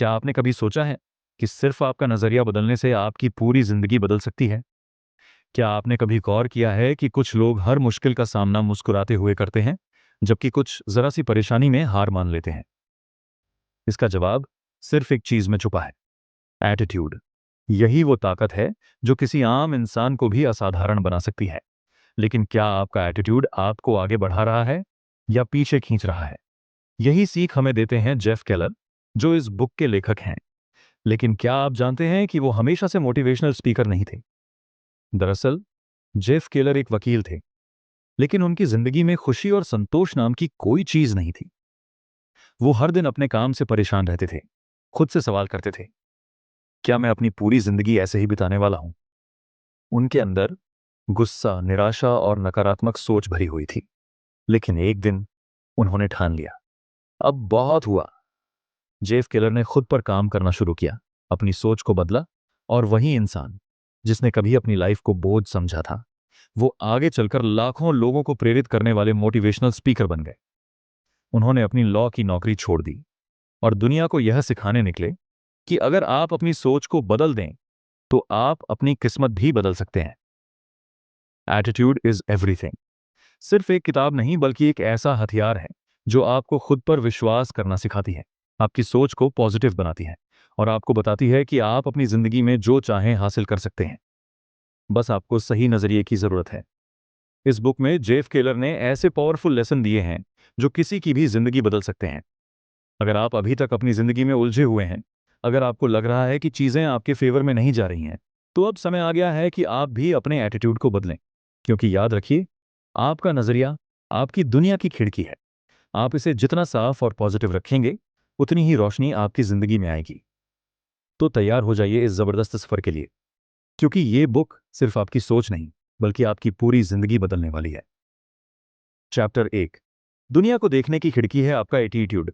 क्या आपने कभी सोचा है कि सिर्फ आपका नजरिया बदलने से आपकी पूरी जिंदगी बदल सकती है? क्या आपने कभी गौर किया है कि कुछ लोग हर मुश्किल का सामना मुस्कुराते हुए करते हैं, जबकि कुछ जरा सी परेशानी में हार मान लेते हैं? इसका जवाब सिर्फ एक चीज में छुपा है, एटीट्यूड। यही वो ताकत है जो किसी आम इंसान को भी असाधारण बना सकती है। लेकिन क्या आपका एटीट्यूड आपको आगे बढ़ा रहा है या पीछे खींच रहा है? यही सीख हमें देते हैं जेफ केलर, जो इस बुक के लेखक हैं। लेकिन क्या आप जानते हैं कि वो हमेशा से मोटिवेशनल स्पीकर नहीं थे? दरअसल जेफ केलर एक वकील थे, लेकिन उनकी जिंदगी में खुशी और संतोष नाम की कोई चीज नहीं थी। वो हर दिन अपने काम से परेशान रहते थे, खुद से सवाल करते थे, क्या मैं अपनी पूरी जिंदगी ऐसे ही बिताने वाला हूं? उनके अंदर गुस्सा, निराशा और नकारात्मक सोच भरी हुई थी। लेकिन एक दिन उन्होंने ठान लिया, अब बहुत हुआ। जेफ केलर ने खुद पर काम करना शुरू किया, अपनी सोच को बदला, और वही इंसान जिसने कभी अपनी लाइफ को बोझ समझा था, वो आगे चलकर लाखों लोगों को प्रेरित करने वाले मोटिवेशनल स्पीकर बन गए। उन्होंने अपनी लॉ की नौकरी छोड़ दी और दुनिया को यह सिखाने निकले कि अगर आप अपनी सोच को बदल दें तो आप अपनी किस्मत भी बदल सकते हैं। एटीट्यूड इज एवरीथिंग सिर्फ एक किताब नहीं, बल्कि एक ऐसा हथियार है जो आपको खुद पर विश्वास करना सिखाती है, आपकी सोच को पॉजिटिव बनाती है और आपको बताती है कि आप अपनी जिंदगी में जो चाहें हासिल कर सकते हैं। बस आपको सही नजरिए की जरूरत है। इस बुक में जेफ केलर ने ऐसे पावरफुल लेसन दिए हैं जो किसी की भी जिंदगी बदल सकते हैं। अगर आप अभी तक अपनी जिंदगी में उलझे हुए हैं, अगर आपको लग रहा है कि चीजें आपके फेवर में नहीं जा रही हैं, तो अब समय आ गया है कि आप भी अपने एटीट्यूड को बदलें। क्योंकि याद रखिए, आपका नजरिया आपकी दुनिया की खिड़की है। आप इसे जितना साफ और पॉजिटिव रखेंगे, उतनी ही रोशनी आपकी जिंदगी में आएगी। तो तैयार हो जाइए इस जबरदस्त सफर के लिए, क्योंकि ये बुक सिर्फ आपकी सोच नहीं, बल्कि आपकी पूरी जिंदगी बदलने वाली है। चैप्टर 1, दुनिया को देखने की खिड़की है आपका एटीट्यूड।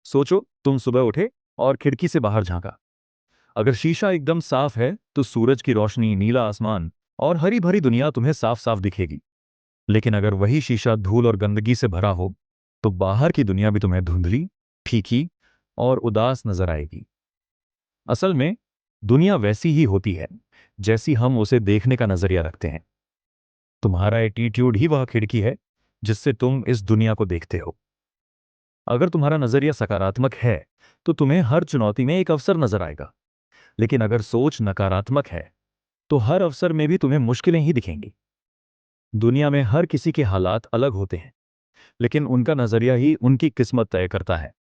सोचो, तुम सुबह उठे और खिड़की से बाहर झांका। अगर शीशा एकदम साफ है तो सूरज की रोशनी, नीला आसमान और हरी भरी दुनिया तुम्हें साफ साफ दिखेगी। लेकिन अगर वही शीशा धूल और गंदगी से भरा हो, तो बाहर की दुनिया भी तुम्हें धुंधली, फीकी और उदास नजर आएगी। असल में दुनिया वैसी ही होती है जैसी हम उसे देखने का नजरिया रखते हैं। तुम्हारा एटीट्यूड ही वह खिड़की है जिससे तुम इस दुनिया को देखते हो। अगर तुम्हारा नजरिया सकारात्मक है तो तुम्हें हर चुनौती में एक अवसर नजर आएगा। लेकिन अगर सोच नकारात्मक है तो हर अवसर में भी तुम्हें मुश्किलें ही दिखेंगी। दुनिया में हर किसी के हालात अलग होते हैं, लेकिन उनका नजरिया ही उनकी किस्मत तय करता है।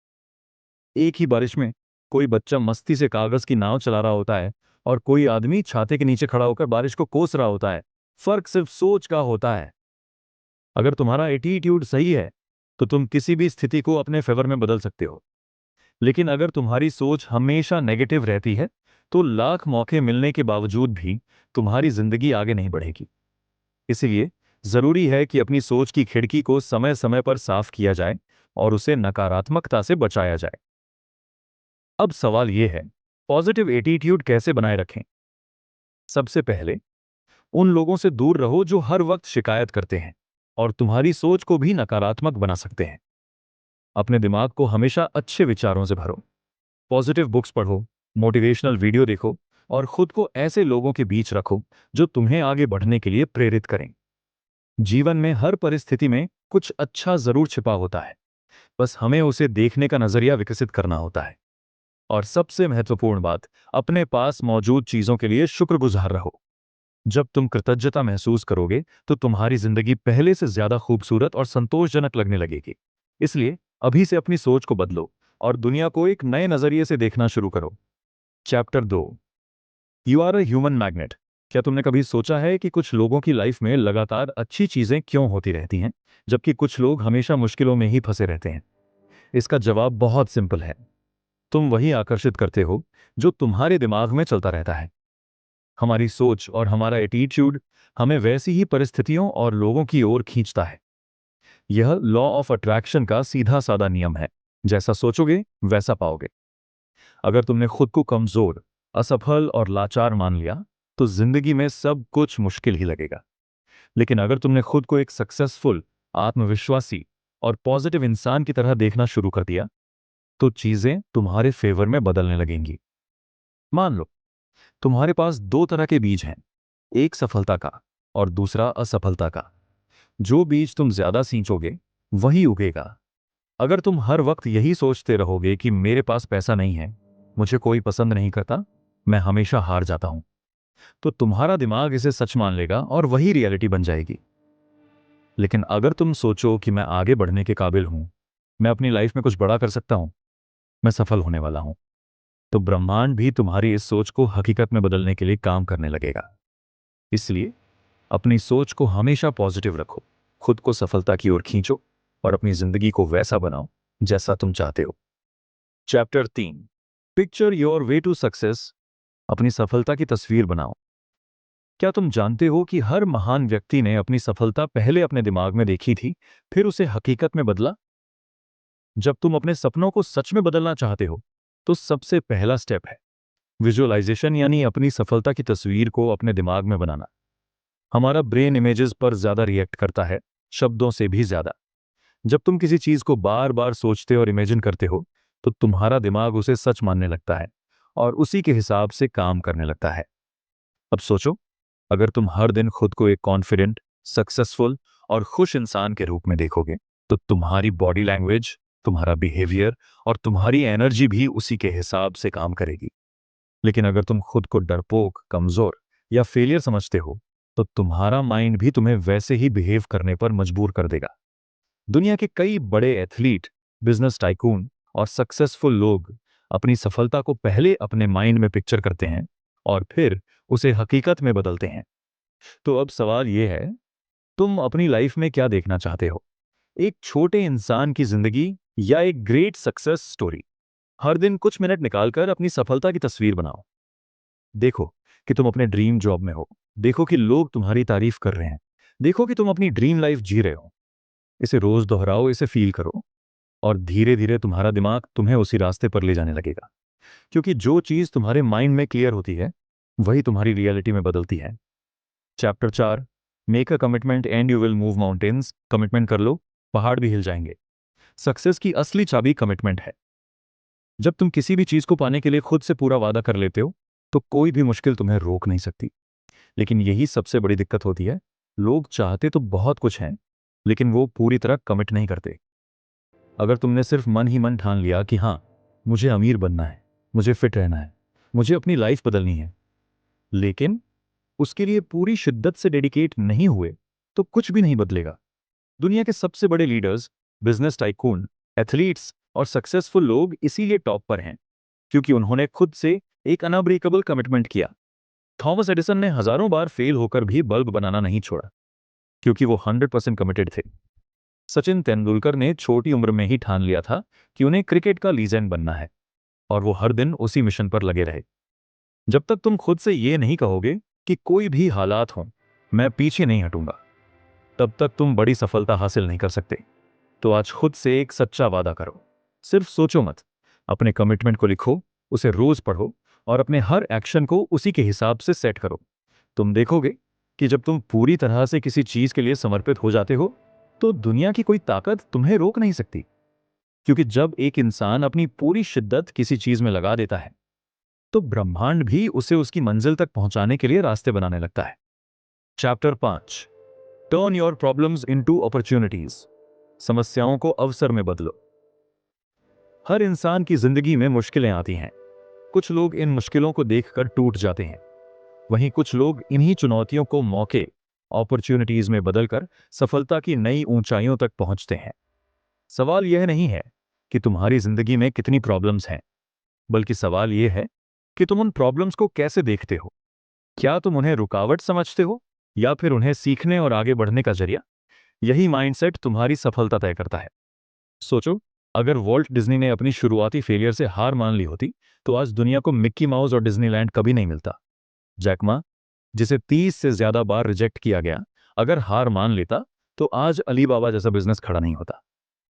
एक ही बारिश में कोई बच्चा मस्ती से कागज की नाव चला रहा होता है और कोई आदमी छाते के नीचे खड़ा होकर बारिश को कोस रहा होता है। फर्क सिर्फ सोच का होता है। अगर तुम्हारा एटीट्यूड सही है तो तुम किसी भी स्थिति को अपने फेवर में बदल सकते हो। लेकिन अगर तुम्हारी सोच हमेशा नेगेटिव रहती है तो लाख मौके मिलने के बावजूद भी तुम्हारी जिंदगी आगे नहीं बढ़ेगी। इसलिए जरूरी है कि अपनी सोच की खिड़की को समय समय पर साफ किया जाए और उसे नकारात्मकता से बचाया जाए। अब सवाल यह है, पॉजिटिव एटीट्यूड कैसे बनाए रखें? सबसे पहले उन लोगों से दूर रहो जो हर वक्त शिकायत करते हैं और तुम्हारी सोच को भी नकारात्मक बना सकते हैं। अपने दिमाग को हमेशा अच्छे विचारों से भरो। पॉजिटिव बुक्स पढ़ो, मोटिवेशनल वीडियो देखो और खुद को ऐसे लोगों के बीच रखो जो तुम्हें आगे बढ़ने के लिए प्रेरित करें। जीवन में हर परिस्थिति में कुछ अच्छा जरूर छिपा होता है, बस हमें उसे देखने का नजरिया विकसित करना होता है। और सबसे महत्वपूर्ण बात, अपने पास मौजूद चीजों के लिए शुक्रगुजार रहो। जब तुम कृतज्ञता महसूस करोगे तो तुम्हारी जिंदगी पहले से ज्यादा खूबसूरत और संतोषजनक लगने लगेगी। इसलिए अभी से अपनी सोच को बदलो और दुनिया को एक नए नजरिए से देखना शुरू करो। Chapter 2, you are a human magnet. क्या तुमने कभी सोचा है कि कुछ लोगों की लाइफ में लगातार अच्छी चीजें क्यों होती रहती हैं, जबकि कुछ लोग हमेशा मुश्किलों में ही फंसे रहते हैं? इसका जवाब बहुत सिंपल है, तुम वही आकर्षित करते हो जो तुम्हारे दिमाग में चलता रहता है। हमारी सोच और हमारा एटीट्यूड हमें वैसी ही परिस्थितियों और लोगों की ओर खींचता है। यह लॉ ऑफ अट्रैक्शन का सीधा साधा नियम है, जैसा सोचोगे वैसा पाओगे। अगर तुमने खुद को कमजोर, असफल और लाचार मान लिया तो जिंदगी में सब कुछ मुश्किल ही लगेगा। लेकिन अगर तुमने खुद को एक सक्सेसफुल, आत्मविश्वासी और पॉजिटिव इंसान की तरह देखना शुरू कर दिया, तो चीजें तुम्हारे फेवर में बदलने लगेंगी। मान लो तुम्हारे पास दो तरह के बीज हैं, एक सफलता का और दूसरा असफलता का। जो बीज तुम ज्यादा सींचोगे वही उगेगा। अगर तुम हर वक्त यही सोचते रहोगे कि मेरे पास पैसा नहीं है, मुझे कोई पसंद नहीं करता, मैं हमेशा हार जाता हूं, तो तुम्हारा दिमाग इसे सच मान लेगा और वही रियलिटी बन जाएगी। लेकिन अगर तुम सोचो कि मैं आगे बढ़ने के काबिल हूं, मैं अपनी लाइफ में कुछ बड़ा कर सकता हूं, मैं सफल होने वाला हूं, तो ब्रह्मांड भी तुम्हारी इस सोच को हकीकत में बदलने के लिए काम करने लगेगा। इसलिए अपनी सोच को हमेशा पॉजिटिव रखो, खुद को सफलता की ओर खींचो और अपनी जिंदगी को वैसा बनाओ जैसा तुम चाहते हो। Chapter 3, picture your way to success. अपनी सफलता की तस्वीर बनाओ। क्या तुम जानते हो कि हर महान व्यक्ति ने अपनी सफलता पहले अपने दिमाग में देखी थी, फिर उसे हकीकत में बदला? जब तुम अपने सपनों को सच में बदलना चाहते हो, तो सबसे पहला स्टेप है विजुअलाइजेशन, यानी अपनी सफलता की तस्वीर को अपने दिमाग में बनाना। हमारा ब्रेन इमेजेस पर ज्यादा रिएक्ट करता है, शब्दों से भी ज्यादा। जब तुम किसी चीज को बार बार सोचते और इमेजिन करते हो, तो तुम्हारा दिमाग उसे सच मानने लगता है और उसी के हिसाब से काम करने लगता है। अब सोचो, अगर तुम हर दिन खुद को एक कॉन्फिडेंट, सक्सेसफुल और खुश इंसान के रूप में देखोगे, तो तुम्हारी बॉडी लैंग्वेज, तुम्हारा बिहेवियर और तुम्हारी एनर्जी भी उसी के हिसाब से काम करेगी। लेकिन अगर तुम खुद को डरपोक, कमजोर या फेलियर समझते हो, तो तुम्हारा माइंड भी तुम्हें वैसे ही बिहेव करने पर मजबूर कर देगा। दुनिया के कई बड़े एथलीट, बिजनेस टाइकून और सक्सेसफुल लोग अपनी सफलता को पहले अपने माइंड में पिक्चर करते हैं और फिर उसे हकीकत में बदलते हैं। तो अब सवाल यह है, तुम अपनी लाइफ में क्या देखना चाहते हो? एक छोटे इंसान की जिंदगी या एक ग्रेट सक्सेस स्टोरी? हर दिन कुछ मिनट निकालकर अपनी सफलता की तस्वीर बनाओ। देखो कि तुम अपने ड्रीम जॉब में हो, देखो कि लोग तुम्हारी तारीफ कर रहे हैं, देखो कि तुम अपनी ड्रीम लाइफ जी रहे हो। इसे रोज दोहराओ, इसे फील करो, और धीरे धीरे तुम्हारा दिमाग तुम्हें उसी रास्ते पर ले जाने लगेगा। क्योंकि जो चीज तुम्हारे माइंड में क्लियर होती है, वही तुम्हारी रियलिटी में बदलती है। Chapter 4, make a commitment and you will move mountains. Commitment कर लो, पहाड़ भी हिल जाएंगे। सक्सेस की असली चाबी कमिटमेंट है। जब तुम किसी भी चीज को पाने के लिए खुद से पूरा वादा कर लेते हो, तो कोई भी मुश्किल तुम्हें रोक नहीं सकती। लेकिन यही सबसे बड़ी दिक्कत होती है, लोग चाहते तो बहुत कुछ हैं, लेकिन वो पूरी तरह कमिट नहीं करते। अगर तुमने सिर्फ मन ही मन ठान लिया कि हाँ, मुझे अमीर बनना है, मुझे फिट रहना है, मुझे अपनी लाइफ बदलनी है, लेकिन उसके लिए पूरी शिद्दत से डेडिकेट नहीं हुए, तो कुछ भी नहीं बदलेगा। दुनिया के सबसे बड़े लीडर्स, बिजनेस टाइकून, एथलीट्स और सक्सेसफुल लोग इसीलिए टॉप पर हैं, क्योंकि उन्होंने खुद से एक अनब्रेकेबल कमिटमेंट किया। थॉमस एडिसन ने हजारों बार फेल होकर भी बल्ब बनाना नहीं छोड़ा, क्योंकि वो 100% कमिटेड थे। सचिन तेंदुलकर ने छोटी उम्र में ही ठान लिया था कि उन्हें क्रिकेट का लीजेंड बनना है, और वो हर दिन उसी मिशन पर लगे रहे। जब तक तुम खुद से ये नहीं कहोगे कि कोई भी हालात हो, मैं पीछे नहीं हटूंगा, तब तक तुम बड़ी सफलता हासिल नहीं कर सकते। तो आज खुद से एक सच्चा वादा करो। सिर्फ सोचो मत, अपने कमिटमेंट को लिखो, उसे रोज पढ़ो और अपने हर एक्शन को उसी के हिसाब से सेट करो। तुम देखोगे कि जब तुम पूरी तरह से किसी चीज के लिए समर्पित हो जाते हो, तो दुनिया की कोई ताकत तुम्हें रोक नहीं सकती। क्योंकि जब एक इंसान अपनी पूरी शिद्दत किसी चीज में लगा देता है, तो ब्रह्मांड भी उसे उसकी मंजिल तक पहुंचाने के लिए रास्ते बनाने लगता है। Chapter 5, turn your problems into opportunities. समस्याओं को अवसर में बदलो। हर इंसान की जिंदगी में मुश्किलें आती हैं। कुछ लोग इन मुश्किलों को देखकर टूट जाते हैं, वहीं कुछ लोग इन्हीं चुनौतियों को मौके, अपॉर्चुनिटीज में बदलकर सफलता की नई ऊंचाइयों तक पहुंचते हैं। सवाल यह नहीं है कि तुम्हारी जिंदगी में कितनी प्रॉब्लम्स हैं, बल्कि सवाल यह है कि तुम उन प्रॉब्लम्स को कैसे देखते हो। क्या तुम उन्हें रुकावट समझते हो या फिर उन्हें सीखने और आगे बढ़ने का जरिया? यही माइंडसेट तुम्हारी सफलता तय करता है। सोचो, अगर वॉल्ट डिज्नी ने अपनी शुरुआती फेलियर से हार मान ली होती, तो आज दुनिया को मिक्की माउस और डिज्नीलैंड कभी नहीं मिलता। जैक मा, जिसे 30 से ज्यादा बार रिजेक्ट किया गया, अगर हार मान लेता, तो आज अली बाबा जैसा बिजनेस खड़ा नहीं होता।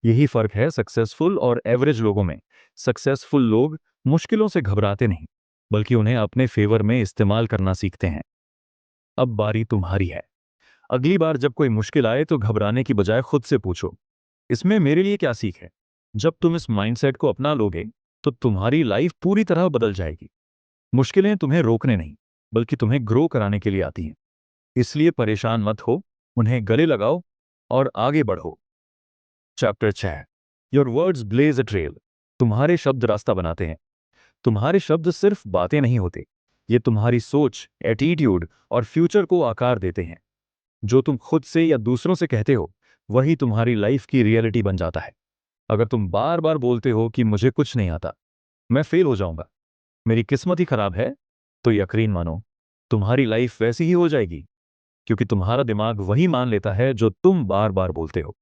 यही फर्क है सक्सेसफुल और एवरेज लोगों में। सक्सेसफुल लोग मुश्किलों से घबराते नहीं, बल्कि उन्हें अपने फेवर में इस्तेमाल करना सीखते हैं। अब बारी तुम्हारी है। अगली बार जब कोई मुश्किल आए, तो घबराने की बजाय खुद से पूछो, इसमें मेरे लिए क्या सीख है? जब तुम इस माइंडसेट को अपना लोगे तो तुम्हारी लाइफ पूरी तरह बदल जाएगी। मुश्किलें तुम्हें रोकने नहीं, बल्कि तुम्हें ग्रो कराने के लिए आती हैं। इसलिए परेशान मत हो, उन्हें गले लगाओ और आगे बढ़ो। Chapter 6। Your words blaze a trail. तुम्हारे शब्द रास्ता बनाते हैं। तुम्हारे शब्द सिर्फ बातें नहीं होते, ये तुम्हारी सोच, एटीट्यूड और फ्यूचर को आकार देते हैं। जो तुम खुद से या दूसरों से कहते हो, वही तुम्हारी लाइफ की रियलिटी बन जाता है। अगर तुम बार बार बोलते हो कि मुझे कुछ नहीं आता, मैं फेल हो जाऊंगा, मेरी किस्मत ही खराब है, तो यकीन मानो तुम्हारी लाइफ वैसी ही हो जाएगी, क्योंकि तुम्हारा दिमाग वही मान लेता है जो तुम बार बार बोलते हो।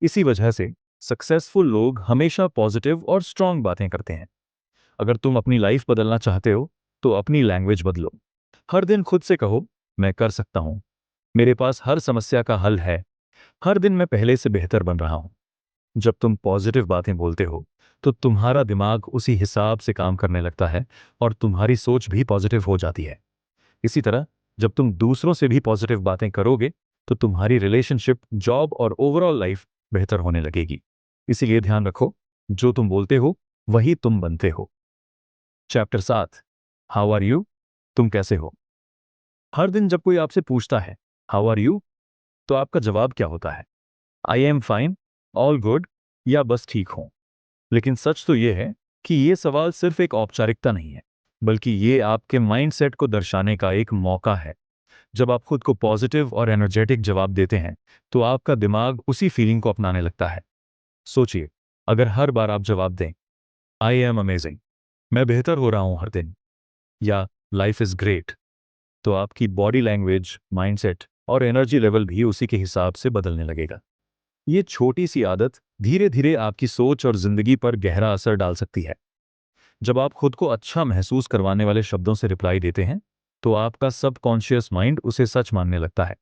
इसी वजह से सक्सेसफुल लोग हमेशा पॉजिटिव और स्ट्रांग बातें करते हैं। अगर तुम अपनी लाइफ बदलना चाहते हो तो अपनी लैंग्वेज बदलो। हर दिन खुद से कहो, मैं कर सकता हूं, मेरे पास हर समस्या का हल है, हर दिन मैं पहले से बेहतर बन रहा हूं। जब तुम पॉजिटिव बातें बोलते हो तो तुम्हारा दिमाग उसी हिसाब से काम करने लगता है और तुम्हारी सोच भी पॉजिटिव हो जाती है। इसी तरह जब तुम दूसरों से भी पॉजिटिव बातें करोगे तो तुम्हारी रिलेशनशिप, जॉब और ओवरऑल लाइफ बेहतर होने लगेगी। इसीलिए ध्यान रखो, जो तुम बोलते हो वही तुम बनते हो। चैप्टर 7। How are you. तुम कैसे हो। हर दिन जब कोई आपसे पूछता है हाउ आर यू, तो आपका जवाब क्या होता है? I am fine, all good, या बस ठीक हूं। लेकिन सच तो यह है कि यह सवाल सिर्फ एक औपचारिकता नहीं है, बल्कि ये आपके माइंडसेट को दर्शाने का एक मौका है। जब आप खुद को पॉजिटिव और एनर्जेटिक जवाब देते हैं तो आपका दिमाग उसी फीलिंग को अपनाने लगता है। सोचिए, अगर हर बार आप जवाब दें आई एम अमेजिंग, मैं बेहतर हो रहा हूं हर दिन, या लाइफ इज ग्रेट, तो आपकी बॉडी लैंग्वेज, माइंडसेट और एनर्जी लेवल भी उसी के हिसाब से बदलने लगेगा। ये छोटी सी आदत धीरे धीरे आपकी सोच और जिंदगी पर गहरा असर डाल सकती है। जब आप खुद को अच्छा महसूस करवाने वाले शब्दों से रिप्लाई देते हैं तो आपका सबकॉन्शियस माइंड उसे सच मानने लगता है।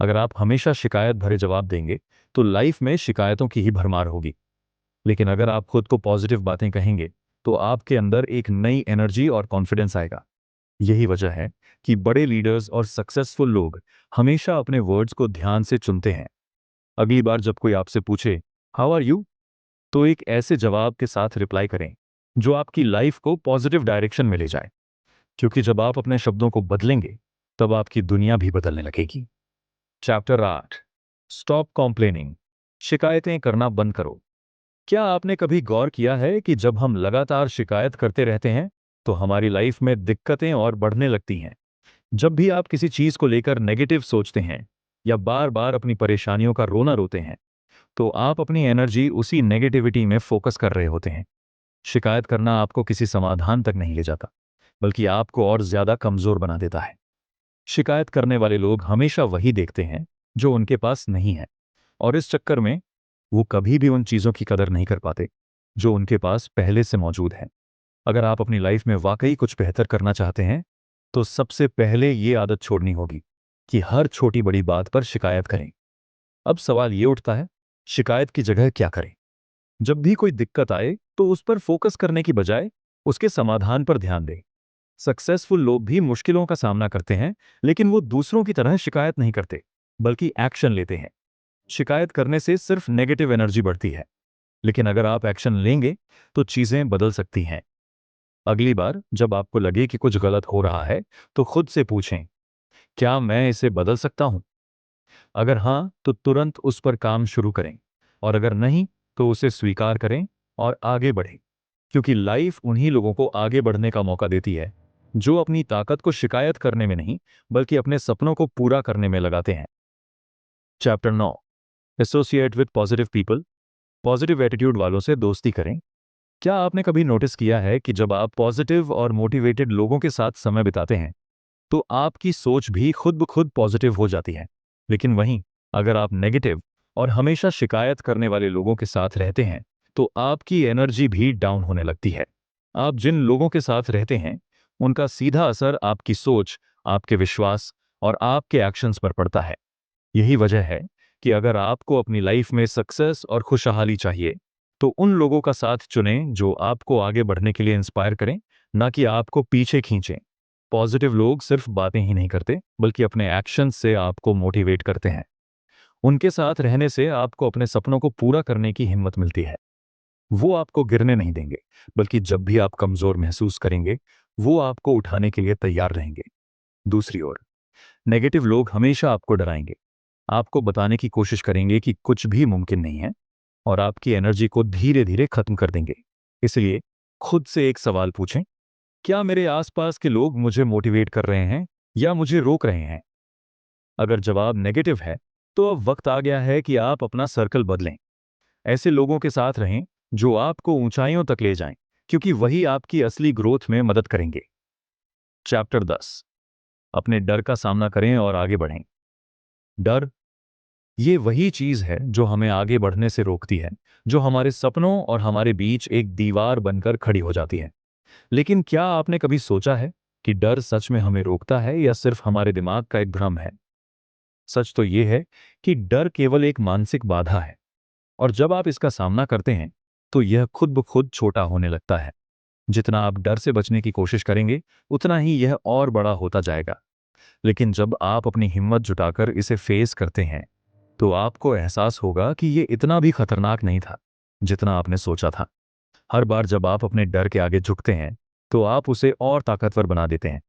अगर आप हमेशा शिकायत भरे जवाब देंगे तो लाइफ में शिकायतों की ही भरमार होगी। लेकिन अगर आप खुद को पॉजिटिव बातें कहेंगे तो आपके अंदर एक नई एनर्जी और कॉन्फिडेंस आएगा। यही वजह है कि बड़े लीडर्स और सक्सेसफुल लोग हमेशा अपने वर्ड्स को ध्यान से चुनते हैं। अगली बार जब कोई आपसे पूछे हाउ आर यू, तो एक ऐसे जवाब के साथ रिप्लाई करें जो आपकी लाइफ को पॉजिटिव डायरेक्शन में ले जाए, क्योंकि जब आप अपने शब्दों को बदलेंगे तब आपकी दुनिया भी बदलने लगेगी। चैप्टर 8। स्टॉप कॉम्प्लेनिंग। शिकायतें करना बंद करो। क्या आपने कभी गौर किया है कि जब हम लगातार शिकायत करते रहते हैं तो हमारी लाइफ में दिक्कतें और बढ़ने लगती हैं? जब भी आप किसी चीज को लेकर नेगेटिव सोचते हैं या बार बार अपनी परेशानियों का रोना रोते हैं, तो आप अपनी एनर्जी उसी नेगेटिविटी में फोकस कर रहे होते हैं। शिकायत करना आपको किसी समाधान तक नहीं ले जाता, बल्कि आपको और ज्यादा कमजोर बना देता है। शिकायत करने वाले लोग हमेशा वही देखते हैं जो उनके पास नहीं है, और इस चक्कर में वो कभी भी उन चीजों की कदर नहीं कर पाते जो उनके पास पहले से मौजूद है। अगर आप अपनी लाइफ में वाकई कुछ बेहतर करना चाहते हैं तो सबसे पहले ये आदत छोड़नी होगी कि हर छोटी बड़ी बात पर शिकायत करें। अब सवाल ये उठता है, शिकायत की जगह क्या करें? जब भी कोई दिक्कत आए तो उस पर फोकस करने की बजाय उसके समाधान पर ध्यान दें। सक्सेसफुल लोग भी मुश्किलों का सामना करते हैं, लेकिन वो दूसरों की तरह शिकायत नहीं करते, बल्कि एक्शन लेते हैं। शिकायत करने से सिर्फ नेगेटिव एनर्जी बढ़ती है, लेकिन अगर आप एक्शन लेंगे तो चीजें बदल सकती हैं। अगली बार जब आपको लगे कि कुछ गलत हो रहा है तो खुद से पूछें, क्या मैं इसे बदल सकता हूं? अगर हाँ, तो तुरंत उस पर काम शुरू करें, और अगर नहीं, तो उसे स्वीकार करें और आगे बढ़ें। क्योंकि लाइफ उन्हीं लोगों को आगे बढ़ने का मौका देती है जो अपनी ताकत को शिकायत करने में नहीं, बल्कि अपने सपनों को पूरा करने में लगाते हैं। Chapter 9। Associate with positive people. Positive attitude वालों से दोस्ती करें। क्या आपने कभी नोटिस किया है कि जब आप पॉजिटिव और मोटिवेटेड लोगों के साथ समय बिताते हैं तो आपकी सोच भी खुद ब खुद पॉजिटिव हो जाती है? लेकिन वहीं अगर आप नेगेटिव और हमेशा शिकायत करने वाले लोगों के साथ रहते हैं तो आपकी एनर्जी भी डाउन होने लगती है। आप जिन लोगों के साथ रहते हैं उनका सीधा असर आपकी सोच, आपके विश्वास और आपके एक्शंस पर पड़ता है। यही वजह है कि अगर आपको अपनी लाइफ में सक्सेस और खुशहाली चाहिए तो उन लोगों का साथ चुनें जो आपको आगे बढ़ने के लिए इंस्पायर करें, ना कि आपको पीछे खींचें। पॉजिटिव लोग सिर्फ बातें ही नहीं करते, बल्कि अपने एक्शन से आपको मोटिवेट करते हैं। उनके साथ रहने से आपको अपने सपनों को पूरा करने की हिम्मत मिलती है। वो आपको गिरने नहीं देंगे, बल्कि जब भी आप कमजोर महसूस करेंगे, वो आपको उठाने के लिए तैयार रहेंगे। दूसरी ओर, नेगेटिव लोग हमेशा आपको डराएंगे, आपको बताने की कोशिश करेंगे कि कुछ भी मुमकिन नहीं है, और आपकी एनर्जी को धीरे धीरे खत्म कर देंगे। इसलिए खुद से एक सवाल पूछें, क्या मेरे आसपास के लोग मुझे मोटिवेट कर रहे हैं या मुझे रोक रहे हैं? अगर जवाब नेगेटिव है, तो अब वक्त आ गया है कि आप अपना सर्कल बदलें। ऐसे लोगों के साथ रहें जो आपको ऊंचाइयों तक ले जाएं, क्योंकि वही आपकी असली ग्रोथ में मदद करेंगे। चैप्टर 10, अपने डर का सामना करें और आगे बढ़ें। डर, ये वही चीज है जो हमें आगे बढ़ने से रोकती है, जो हमारे सपनों और हमारे बीच एक दीवार बनकर खड़ी हो जाती है। लेकिन क्या आपने कभी सोचा है कि डर सच में हमें रोकता है या सिर्फ हमारे दिमाग का एक भ्रम है? सच तो ये है कि डर केवल एक मानसिक बाधा है, और जब आप इसका सामना करते हैं, तो यह खुद ब खुद छोटा होने लगता है। जितना आप डर से बचने की कोशिश करेंगे, उतना ही यह और बड़ा होता जाएगा। लेकिन जब आप अपनी हिम्मत जुटाकर इसे फेस करते हैं, तो आपको एहसास होगा कि ये इतना भी खतरनाक नहीं था जितना आपने सोचा था। हर बार जब आप अपने डर के आगे झुकते हैं, तो आप उसे और ताकतवर बना देते हैं।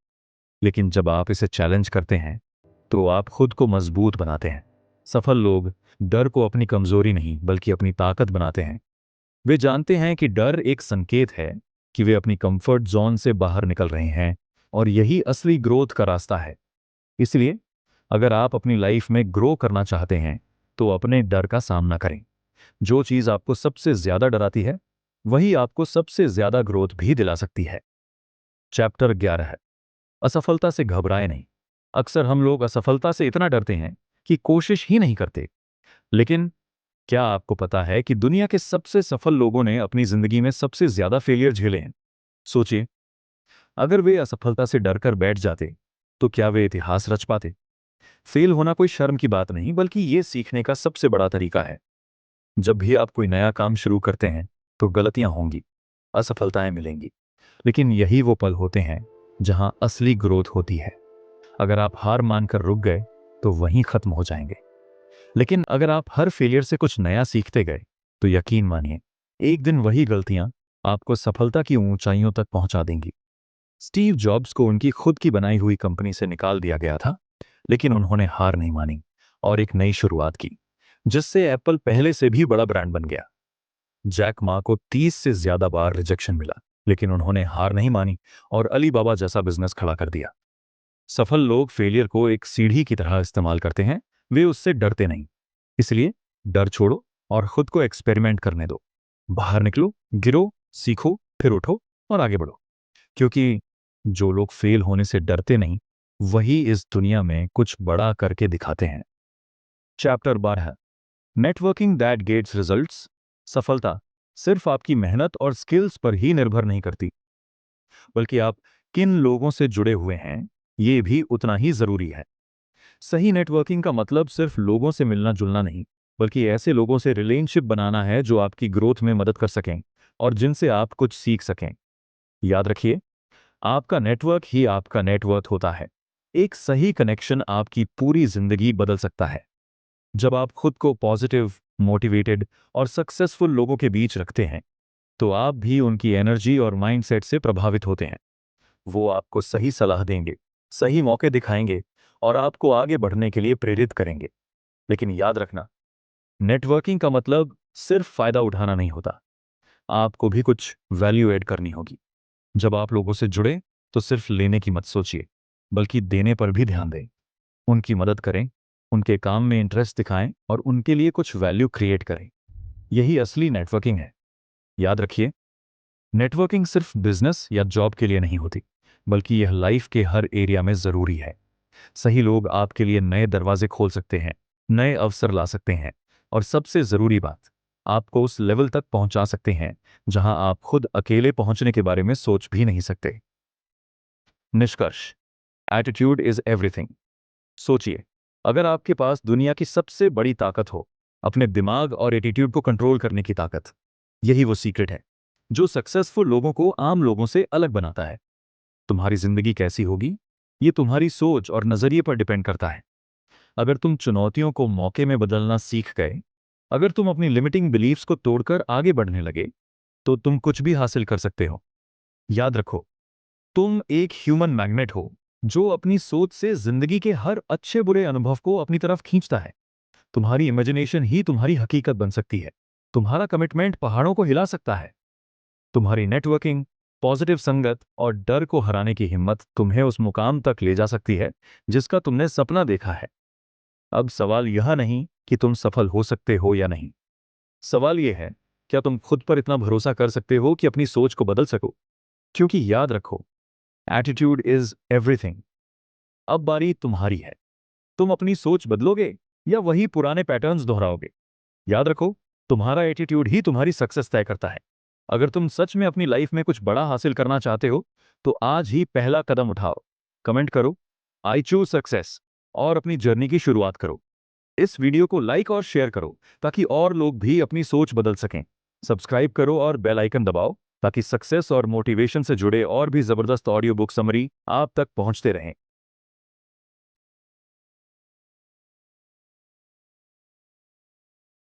लेकिन जब आप इसे चैलेंज करते हैं, तो आप खुद को मजबूत बनाते हैं। सफल लोग डर को अपनी कमजोरी नहीं, बल्कि अपनी ताकत बनाते हैं। वे जानते हैं कि डर एक संकेत है कि वे अपनी कंफर्ट जोन से बाहर निकल रहे हैं, और यही असली ग्रोथ का रास्ता है। इसलिए अगर आप अपनी लाइफ में ग्रो करना चाहते हैं, तो अपने डर का सामना करें। जो चीज आपको सबसे ज्यादा डराती है, वही आपको सबसे ज्यादा ग्रोथ भी दिला सकती है। चैप्टर 11 है, असफलता से घबराए नहीं। अक्सर हम लोग असफलता से इतना डरते हैं कि कोशिश ही नहीं करते। लेकिन क्या आपको पता है कि दुनिया के सबसे सफल लोगों ने अपनी जिंदगी में सबसे ज्यादा फेलियर झेले हैं? सोचिए, अगर वे असफलता से डरकर बैठ जाते, तो क्या वे इतिहास रच पाते? फेल होना कोई शर्म की बात नहीं, बल्कि ये सीखने का सबसे बड़ा तरीका है। जब भी आप कोई नया काम शुरू करते हैं, तो गलतियां होंगी, असफलताएं मिलेंगी। लेकिन यही वो पल होते हैं जहां असली ग्रोथ होती है। अगर आप हार मानकर रुक गए, तो वहीं खत्म हो जाएंगे। लेकिन अगर आप हर फेलियर से कुछ नया सीखते गए, तो यकीन मानिए, एक दिन वही गलतियां आपको सफलता की ऊंचाइयों तक पहुंचा देंगी। स्टीव जॉब्स को उनकी खुद की बनाई हुई कंपनी से निकाल दिया गया था, लेकिन उन्होंने हार नहीं मानी और एक नई शुरुआत की, जिससे एप्पल पहले से भी बड़ा ब्रांड बन गया। जैक मा को 30 से ज्यादा बार रिजेक्शन मिला, लेकिन उन्होंने हार नहीं मानी और अली बाबा जैसा बिजनेस खड़ा कर दिया। सफल लोग फेलियर को एक सीढ़ी की तरह इस्तेमाल करते हैं, वे उससे डरते नहीं। इसलिए डर छोड़ो और खुद को एक्सपेरिमेंट करने दो। बाहर निकलो, गिरो, सीखो, फिर उठो और आगे बढ़ो। क्योंकि जो लोग फेल होने से डरते नहीं, वही इस दुनिया में कुछ बड़ा करके दिखाते हैं। Chapter 12, networking that gets results. सफलता सिर्फ आपकी मेहनत और स्किल्स पर ही निर्भर नहीं करती, बल्कि आप किन लोगों से जुड़े हुए हैं, ये भी उतना ही जरूरी है। सही नेटवर्किंग का मतलब सिर्फ लोगों से मिलना जुलना नहीं, बल्कि ऐसे लोगों से रिलेशनशिप बनाना है जो आपकी ग्रोथ में मदद कर सकें और जिनसे आप कुछ सीख सकें। याद रखिए, आपका नेटवर्क ही आपका नेटवर्थ होता है। एक सही कनेक्शन आपकी पूरी जिंदगी बदल सकता है। जब आप खुद को पॉजिटिव, मोटिवेटेड और सक्सेसफुल लोगों के बीच रखते हैं, तो आप भी उनकी एनर्जी और माइंडसेट से प्रभावित होते हैं। वो आपको सही सलाह देंगे, सही मौके दिखाएंगे और आपको आगे बढ़ने के लिए प्रेरित करेंगे। लेकिन याद रखना, नेटवर्किंग का मतलब सिर्फ फायदा उठाना नहीं होता। आपको भी कुछ वैल्यू ऐड करनी होगी। जब आप लोगों से जुड़े, तो सिर्फ लेने की मत सोचिए, बल्कि देने पर भी ध्यान दें। उनकी मदद करें, उनके काम में इंटरेस्ट दिखाएं और उनके लिए कुछ वैल्यू क्रिएट करें। यही असली नेटवर्किंग है। याद रखिए, नेटवर्किंग सिर्फ बिजनेस या जॉब के लिए नहीं होती, बल्कि यह लाइफ के हर एरिया में जरूरी है। सही लोग आपके लिए नए दरवाजे खोल सकते हैं, नए अवसर ला सकते हैं, और सबसे जरूरी बात, आपको उस लेवल तक पहुंचा सकते हैं जहां आप खुद अकेले पहुंचने के बारे में सोच भी नहीं सकते। निष्कर्ष, एटीट्यूड इज एवरीथिंग। सोचिए, अगर आपके पास दुनिया की सबसे बड़ी ताकत हो, अपने दिमाग और एटीट्यूड को कंट्रोल करने की ताकत, यही वो सीक्रेट है जो सक्सेसफुल लोगों को आम लोगों से अलग बनाता है। तुम्हारी जिंदगी कैसी होगी, ये तुम्हारी सोच और नजरिए पर डिपेंड करता है। अगर तुम चुनौतियों को मौके में बदलना सीख गए, अगर तुम अपनी लिमिटिंग बिलीफ्स को तोड़कर आगे बढ़ने लगे, तो तुम कुछ भी हासिल कर सकते हो। याद रखो, तुम एक ह्यूमन मैग्नेट हो जो अपनी सोच से जिंदगी के हर अच्छे बुरे अनुभव को अपनी तरफ खींचता है। तुम्हारी इमेजिनेशन ही तुम्हारी हकीकत बन सकती है। तुम्हारा कमिटमेंट पहाड़ों को हिला सकता है। तुम्हारी नेटवर्किंग, पॉजिटिव संगत और डर को हराने की हिम्मत तुम्हें उस मुकाम तक ले जा सकती है जिसका तुमने सपना देखा है। अब सवाल यह नहीं कि तुम सफल हो सकते हो या नहीं। सवाल यह है, क्या तुम खुद पर इतना भरोसा कर सकते हो कि अपनी सोच को बदल सको? क्योंकि याद रखो, एटीट्यूड इज एवरीथिंग। अब बारी तुम्हारी है। तुम अपनी सोच बदलोगे या वही पुराने पैटर्न्स दोहराओगे? याद रखो, तुम्हारा एटीट्यूड ही तुम्हारी सक्सेस तय करता है। अगर तुम सच में अपनी लाइफ में कुछ बड़ा हासिल करना चाहते हो तो आज ही पहला कदम उठाओ। कमेंट करो, आई चूज सक्सेस, और अपनी जर्नी की शुरुआत करो। इस वीडियो को लाइक और शेयर करो ताकि और लोग भी अपनी सोच बदल सकें। सब्सक्राइब करो और बेल आइकन दबाओ ताकि सक्सेस और मोटिवेशन से जुड़े और भी जबरदस्त ऑडियो बुक समरी आप तक पहुंचते रहें।